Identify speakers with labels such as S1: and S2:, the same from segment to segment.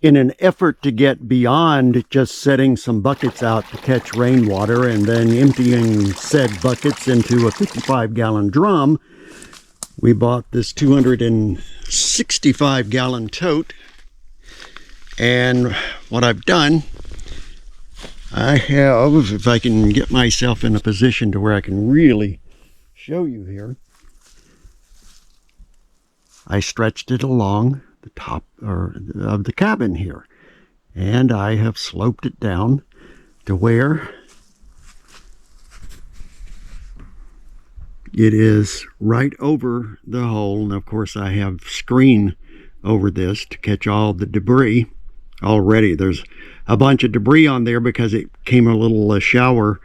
S1: In an effort to get beyond just setting some buckets out to catch rainwater and then emptying said buckets into a 55-gallon drum, we bought this 265-gallon tote. And what I've done, I have, if I can get myself in a position to where I can really show you here, I stretched it along the top of the cabin here, and I have sloped it down to where it is right over the hole. And of course I have screen over this to catch all the debris. Already there's a bunch of debris on there because it came a little shower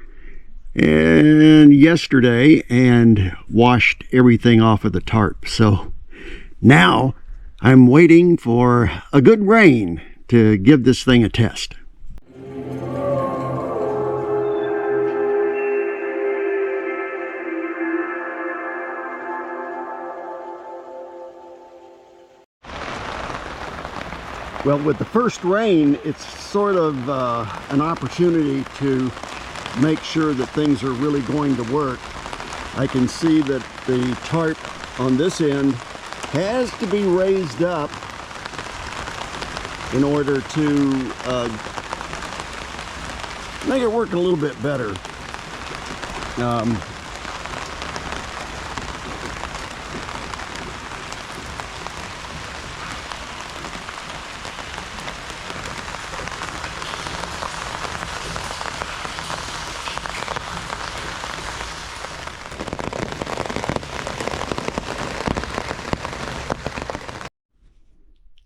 S1: and yesterday and washed everything off of the tarp. So now I'm waiting for a good rain to give this thing a test. Well, with the first rain, it's sort of an opportunity to make sure that things are really going to work. I can see that the tarp on this end has to be raised up in order to make it work a little bit better.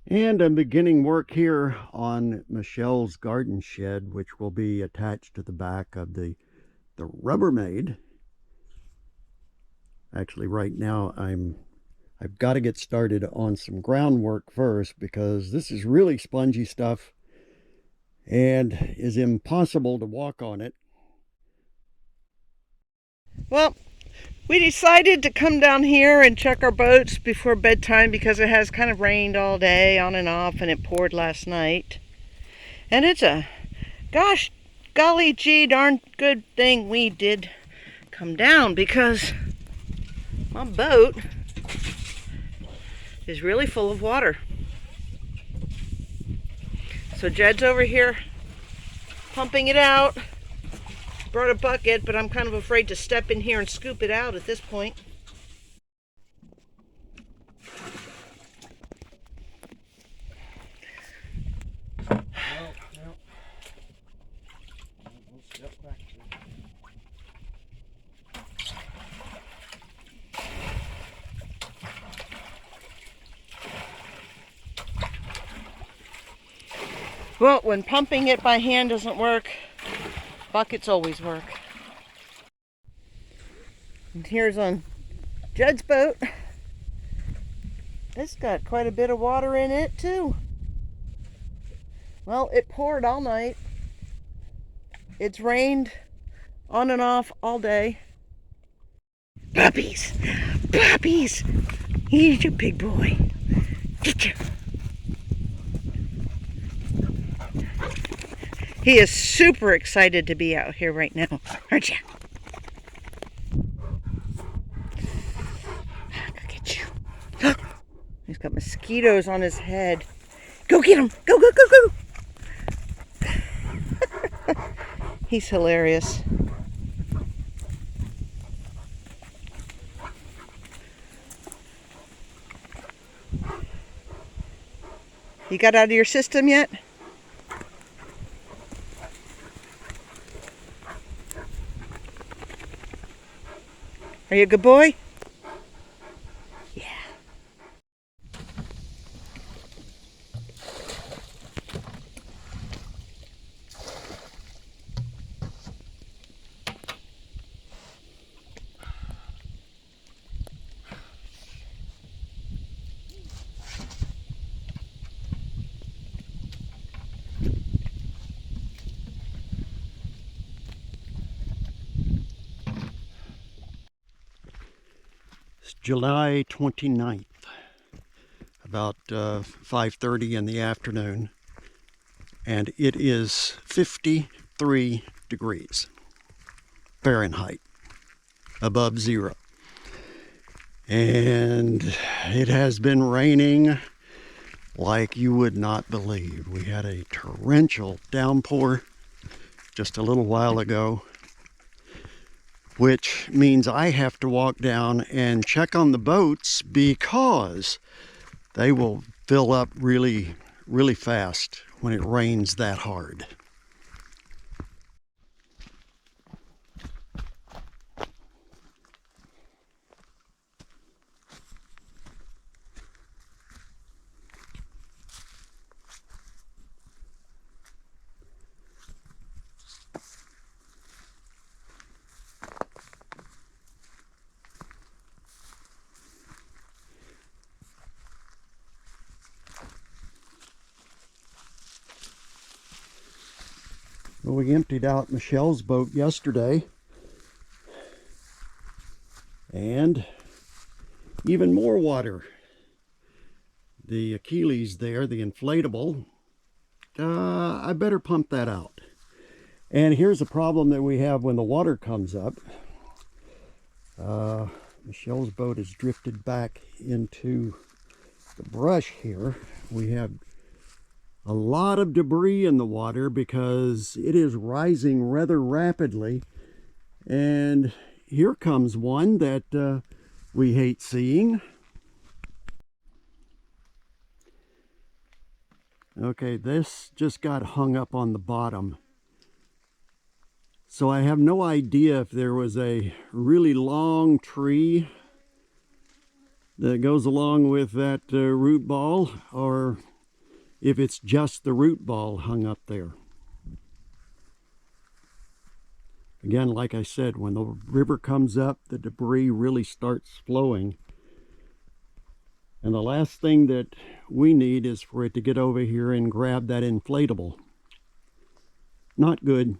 S1: And I'm beginning work here on Michelle's garden shed, which will be attached to the back of the Rubbermaid. Actually, right now I've got to get started on some groundwork first, because this is really spongy stuff and is impossible to walk on it.
S2: Well, we decided to come down here and check our boats before bedtime because it has kind of rained all day on and off, and it poured last night. And it's a gosh, golly gee darn good thing we did come down, because my boat is really full of water. So Jed's over here pumping it out. Brought a bucket, but I'm kind of afraid to step in here and scoop it out at this point.
S1: We'll step back
S2: Well, when pumping it by hand doesn't work, buckets always work. And here's on Jed's boat. It's got quite a bit of water in it too. Well, it poured all night. It's rained on and off all day. Puppies! Puppies! He's a big boy. Get you. He is super excited to be out here right now, aren't you? Go get you. He's got mosquitoes on his head. Go get him. Go, go, go, go. He's hilarious. You got out of your system yet? Are you a good boy? Yeah.
S1: July 29th, about 5:30 in the afternoon. and it is 53 degrees Fahrenheit above zero. And it has been raining like you would not believe. We had a torrential downpour just a little while ago, which means I have to walk down and check on the boats because they will fill up really, really fast when it rains that hard. Well, we emptied out Michelle's boat yesterday, and even more water. The Achilles there, the inflatable, I better pump that out. And here's a problem that we have when the water comes up. Michelle's boat has drifted back into the brush here. We have a lot of debris in the water because it is rising rather rapidly. And here comes one that we hate seeing. Okay, this just got hung up on the bottom. So I have no idea if there was a really long tree that goes along with that root ball, or if it's just the root ball hung up there. Again, like I said, when the river comes up, the debris really starts flowing. And the last thing that we need is for it to get over here and grab that inflatable. Not good.